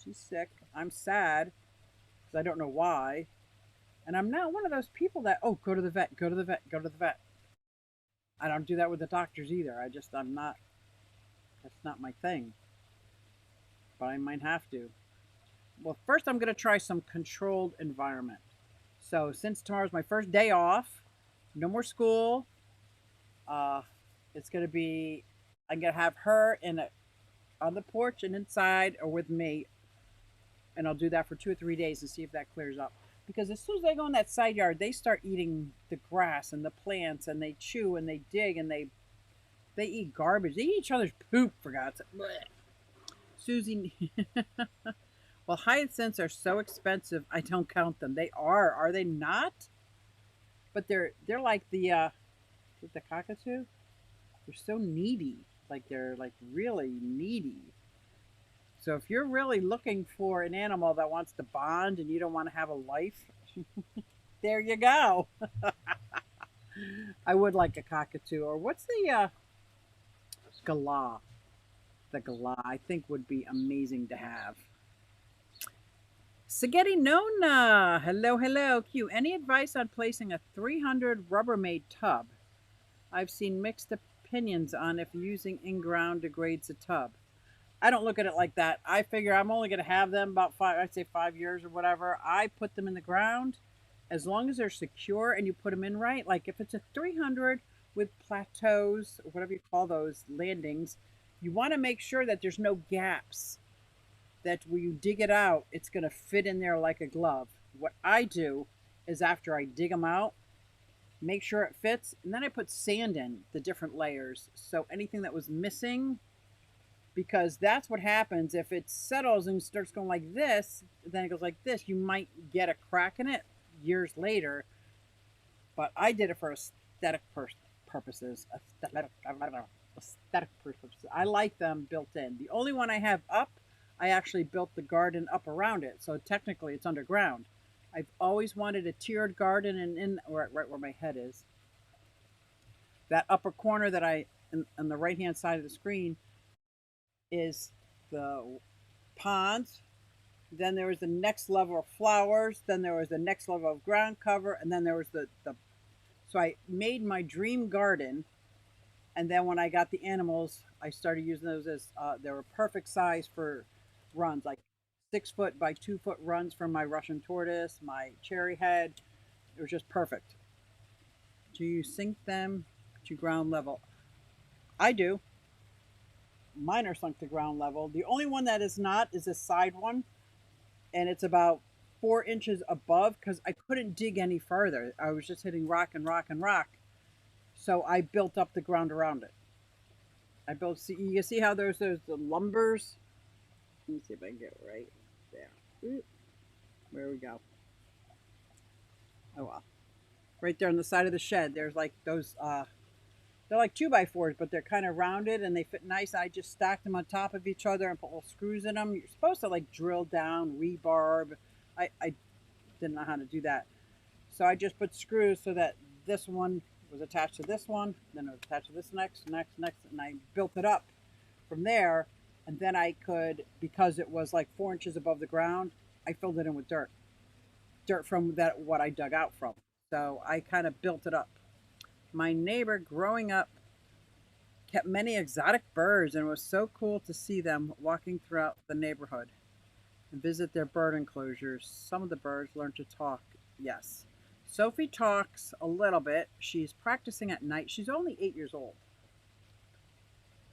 She's sick. I'm sad because I don't know why. And I'm not one of those people that, oh, go to the vet, go to the vet, go to the vet. I don't do that with the doctors either. I'm not, that's not my thing. But I might have to. Well, first I'm going to try some controlled environment. So since tomorrow's my first day off, no more school. It's going to be, I'm going to have her on the porch and inside or with me. And I'll do that for 2 or 3 days and see if that clears up. Because as soon as they go in that side yard, they start eating the grass and the plants, and they chew and they dig and they eat garbage. They eat each other's poop, for God's sake. Susie, well, hyacinths are so expensive, I don't count them. They are. Are they not? But they're like the cockatoo. They're so needy. Like they're like really needy. So if you're really looking for an animal that wants to bond and you don't want to have a life, there you go. I would like a cockatoo. Or what's the galah? The galah I think would be amazing to have. Spaghetti Nona. Hello, hello. Q. Any advice on placing a 300 Rubbermaid tub? I've seen mixed opinions on if using in-ground degrades the tub. I don't look at it like that. I figure I'm only going to have them about I'd say 5 years or whatever. I put them in the ground as long as they're secure and you put them in right. Like if it's a 300 with plateaus, or whatever you call those landings, you want to make sure that there's no gaps. That when you dig it out, it's going to fit in there like a glove. What I do is after I dig them out, make sure it fits, and then I put sand in the different layers. So anything that was missing, because that's what happens if it settles and starts going like this, then it goes like this, you might get a crack in it years later. But I did it for aesthetic purposes. Aesthetic purposes. I like them built in. The only one I have up, I actually built the garden up around it, so technically it's underground. I've always wanted a tiered garden, and right where my head is, that upper corner that on the right hand side of the screen is the ponds. Then there was the next level of flowers. Then there was the next level of ground cover, and then there was the. So I made my dream garden, and then when I got the animals, I started using those as they were perfect size for runs, like 6 foot by 2 foot runs from my Russian tortoise, my cherry head. It was just perfect. Do you sink them to ground level? I do. Mine are sunk to ground level. The only one that is not is this side one, and it's about 4 inches above because I couldn't dig any further. I was just hitting rock and rock and rock. So I built up the ground around it. I built, see, you can see how there's the lumbers. Let me see if I can get it right there. Where we go. Oh well. Right there on the side of the shed, there's like those, they're like 2x4s, but they're kind of rounded and they fit nice. I just stacked them on top of each other and put little screws in them. You're supposed to like drill down rebarb. I didn't know how to do that. So I just put screws so that this one was attached to this one, then it was attached to this next, and I built it up from there. And then I could, because it was like 4 inches above the ground, I filled it in with dirt from that what I dug out from. So I kind of built it up. My neighbor growing up kept many exotic birds, and it was so cool to see them walking throughout the neighborhood and visit their bird enclosures. Some of the birds learned to talk Yes. Sophie talks a little bit. She's practicing at night. She's only 8 years old.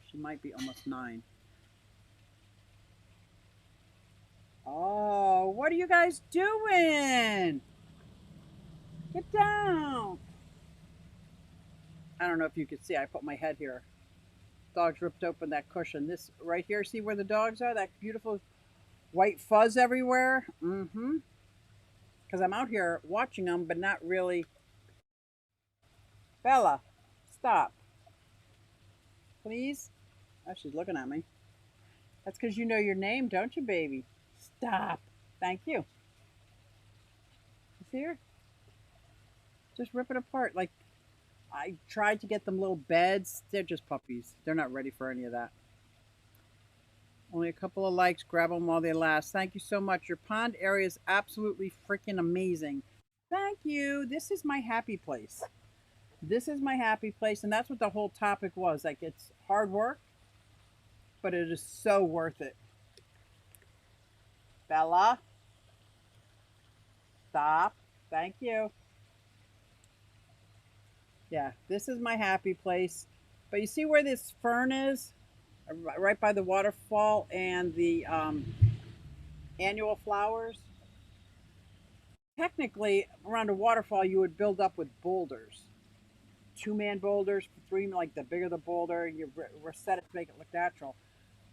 She might be almost 9. Oh, what are you guys doing? Get down. I don't know if you could see. I put my head here. Dogs ripped open that cushion. This right here, see where the dogs are? That beautiful white fuzz everywhere? Mm-hmm. Because I'm out here watching them, but not really. Bella, stop. Please? Oh, she's looking at me. That's because you know your name, don't you, baby? Stop. Thank you. You see her? Just rip it apart. Like, I tried to get them little beds. They're just puppies. They're not ready for any of that. Only a couple of likes. Grab them while they last. Thank you so much. Your pond area is absolutely freaking amazing. Thank you. This is my happy place. This is my happy place. And that's what the whole topic was. Like, it's hard work, but it is so worth it. Bella, stop. Thank you. Yeah, this is my happy place. But you see where this fern is? Right by the waterfall and the annual flowers. Technically, around a waterfall, you would build up with boulders. 2-man boulders, 3, like the bigger the boulder, you reset it to make it look natural.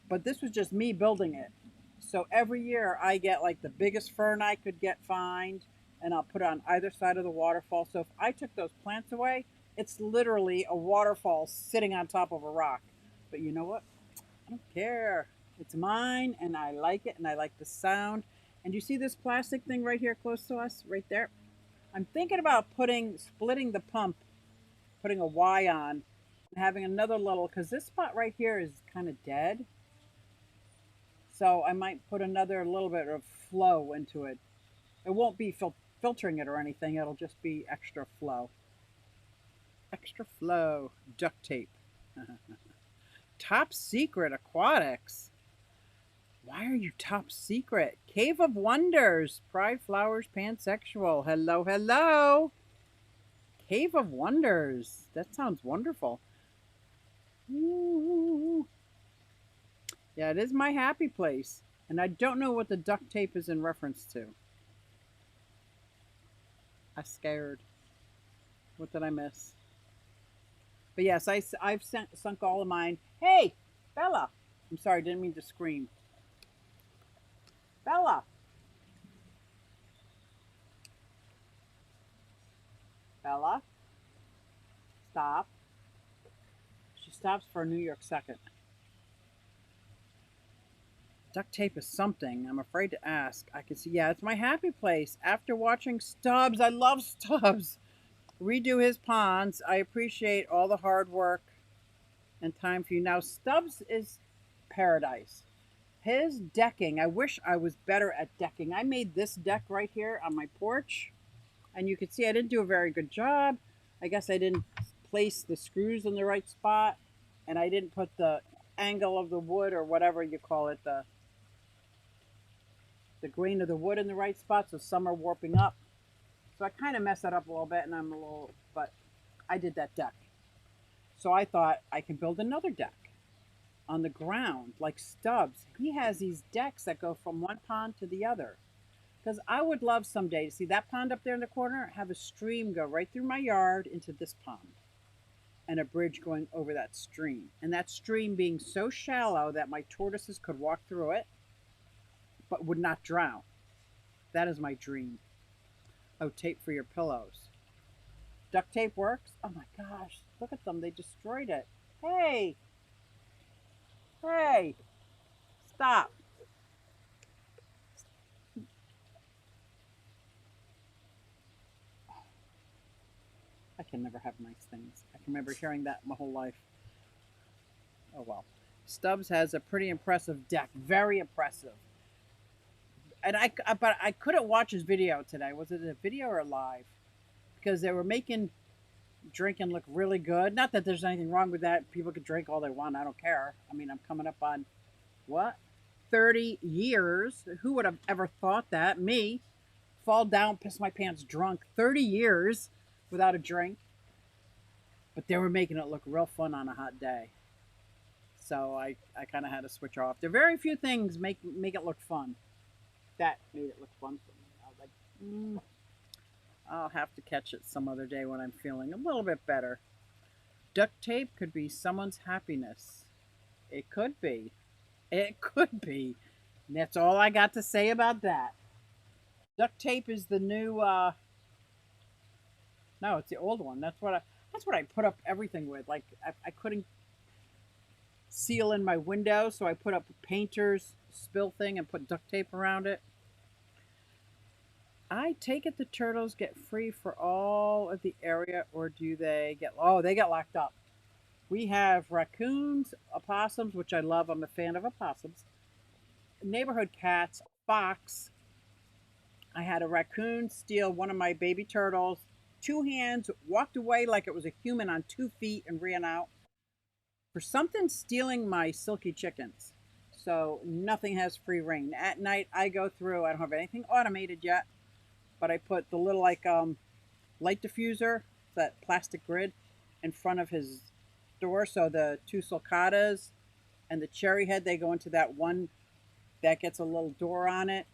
But this was just me building it. So every year I get like the biggest fern I could find, and I'll put it on either side of the waterfall. So if I took those plants away, it's literally a waterfall sitting on top of a rock. But you know what? I don't care. It's mine and I like it and I like the sound. And you see this plastic thing right here close to us, right there? I'm thinking about splitting the pump, putting a Y on, and having another little, because this spot right here is kind of dead. So I might put another little bit of flow into it. It won't be filtering it or anything. It'll just be extra flow. Extra flow. Duct tape. Top secret aquatics. Why are you top secret? Cave of Wonders. Pride Flowers Pansexual. Hello, hello. Cave of Wonders. That sounds wonderful. Ooh. Yeah, it is my happy place. And I don't know what the duct tape is in reference to. I'm scared. What did I miss? But yes, I've sunk all of mine. Hey, Bella. I'm sorry, didn't mean to scream. Bella. Bella. Stop. She stops for a New York second. Duct tape is something. I'm afraid to ask. I can see, yeah, it's my happy place. After watching Stubbs, I love Stubbs, redo his ponds, I appreciate all the hard work and time for you. Now, Stubbs is paradise. His decking, I wish I was better at decking. I made this deck right here on my porch, and you can see I didn't do a very good job. I guess I didn't place the screws in the right spot, and I didn't put the angle of the wood, or whatever you call it, the grain of the wood in the right spot, so some are warping up. So I kind of messed that up a little bit, and but I did that deck. So I thought I can build another deck on the ground, like Stubbs. He has these decks that go from one pond to the other. Because I would love someday to see that pond up there in the corner, have a stream go right through my yard into this pond, and a bridge going over that stream. And that stream being so shallow that my tortoises could walk through it, but would not drown. That is my dream. Oh, tape for your pillows. Duct tape works? Oh my gosh, look at them. They destroyed it. Hey. Hey. Stop. I can never have nice things. I can remember hearing that my whole life. Oh well. Stubbs has a pretty impressive deck. Very impressive. And but I couldn't watch his video today. Was it a video or live? Because they were making drinking look really good. Not that there's anything wrong with that. People can drink all they want. I don't care. I mean, I'm coming up on what? 30 years. Who would have ever thought that? Me. fall down, piss my pants drunk. 30 years without a drink. But they were making it look real fun on a hot day. So I kind of had to switch off. There are very few things make it look fun. That made it look fun for me. I was like, I'll have to catch it some other day when I'm feeling a little bit better. Duct tape could be someone's happiness. It could be. It could be. And that's all I got to say about that. Duct tape is the new. No, it's the old one. That's what I put up everything with. Like I couldn't seal in my window, so I put up a painter's spill thing and put duct tape around it. I take it the turtles get free for all of the area, or do they get? Oh, they get locked up. We have raccoons, opossums, which I love. I'm a fan of opossums. Neighborhood cats, fox. I had a raccoon steal one of my baby turtles. 2 hands, walked away like it was a human on 2 feet and ran out. For something stealing my silky chickens. So nothing has free reign. At night, I go through. I don't have anything automated yet, but I put the little light diffuser, that plastic grid, in front of his door. So the 2 sulcatas and the cherry head, they go into that one that gets a little door on it.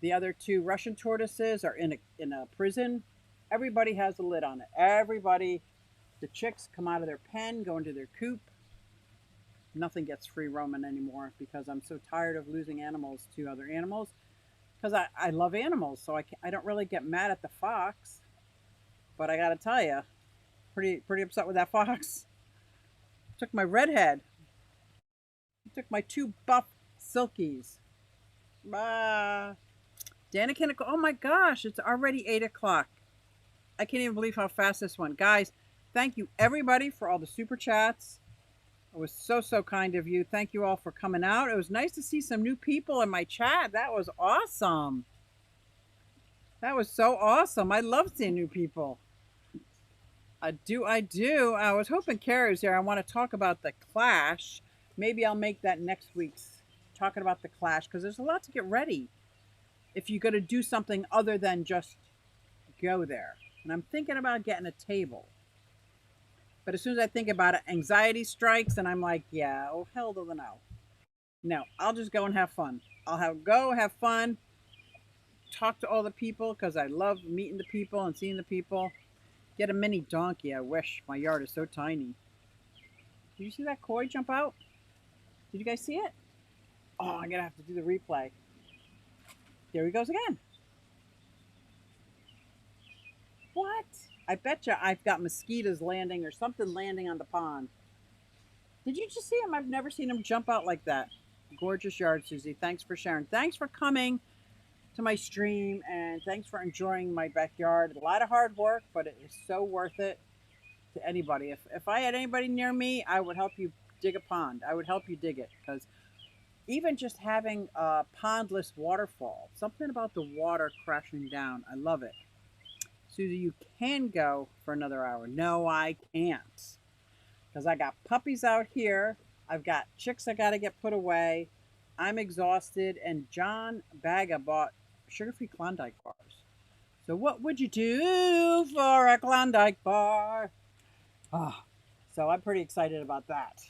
The other 2 Russian tortoises are in a prison. Everybody has a lid on it. Everybody, the chicks come out of their pen, go into their coop. Nothing gets free roaming anymore because I'm so tired of losing animals to other animals. Because I love animals, so I don't really get mad at the fox. But I gotta tell you, pretty upset with that fox. Took my redhead. Took my 2 buff silkies. Danica, oh my gosh, it's already 8 o'clock. I can't even believe how fast this went. Guys, thank you everybody for all the super chats. It was so kind of you. Thank you all for coming out. It was nice to see some new people in my chat. That was awesome. That was so awesome. I love seeing new people. I do. I was hoping Carrie was here. I want to talk about the Clash. Maybe I'll make that next week's, talking about the Clash, because there's a lot to get ready if you're going to do something other than just go there. And I'm thinking about getting a table. But as soon as I think about it, anxiety strikes, and I'm like, yeah, oh, hell to the no. No, I'll just go and have fun. I'll have fun, talk to all the people, because I love meeting the people and seeing the people. Get a mini donkey, I wish. My yard is so tiny. Did you see that koi jump out? Did you guys see it? Oh, I'm going to have to do the replay. There he goes again. What? I bet you I've got mosquitoes landing or something landing on the pond. Did you just see him? I've never seen him jump out like that. Gorgeous yard, Susie. Thanks for sharing. Thanks for coming to my stream, and thanks for enjoying my backyard. A lot of hard work, but it is so worth it to anybody. If I had anybody near me, I would help you dig a pond. I would help you dig it, because even just having a pondless waterfall, something about the water crashing down, I love it. Susie, you can go for another hour. No, I can't. Because I got puppies out here. I've got chicks I got to get put away. I'm exhausted. And John Baga bought sugar-free Klondike bars. So what would you do for a Klondike bar? So I'm pretty excited about that.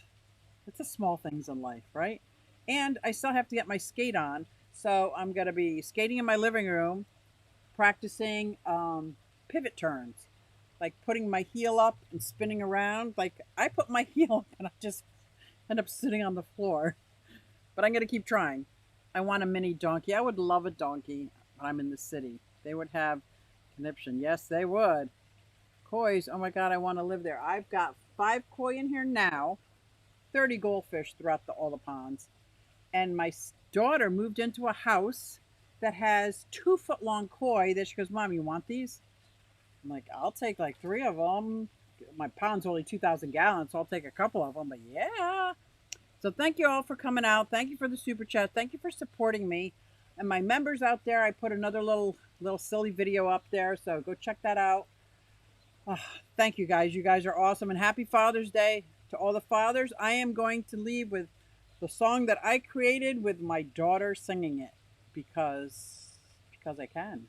It's the small things in life, right? And I still have to get my skate on. So I'm going to be skating in my living room, practicing pivot turns, like putting my heel up and spinning around. Like I put my heel up and I just end up sitting on the floor. But I'm going to keep trying. I want a mini donkey. I would love a donkey when I'm in the city. They would have conniption. Yes, they would. Kois. Oh my God, I want to live there. I've got 5 koi in here now, 30 goldfish throughout all the ponds. And my daughter moved into a house that has 2-foot-long koi that she goes, Mom, you want these? I'm like, I'll take like 3 of them. My pond's only 2,000 gallons, so I'll take a couple of them. But yeah. So thank you all for coming out. Thank you for the super chat. Thank you for supporting me. And my members out there, I put another little silly video up there. So go check that out. Thank you guys. You guys are awesome. And happy Father's Day to all the fathers. I am going to leave with the song that I created with my daughter singing it, because because I can.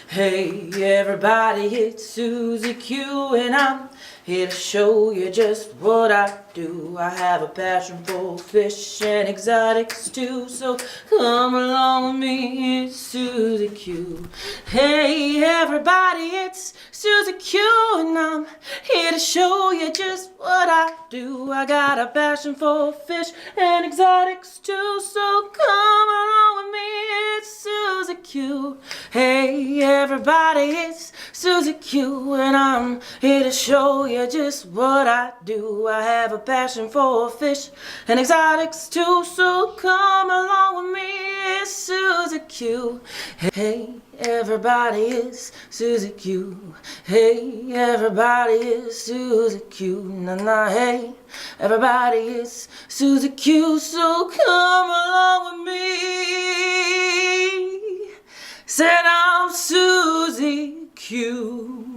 Hey everybody, it's Susie Q and I'm here to show you just what I do. I have a passion for fish and exotic stew, so come along with me, it's Susie Q. Hey everybody, it's Susie Q and I'm here to show you just what I do. I got a passion for fish and exotic stew, so come along with me, it's Susie Q. Hey everybody, it's Susie Q and I'm here to show you just what I do. I have a passion for fish and exotics too, so come along with me, it's Susie Q. Hey everybody, it's Susie Q. Hey everybody, it's Susie Q. Nah, hey everybody, it's Susie Q, so come along with me. Said I'm Susie Q.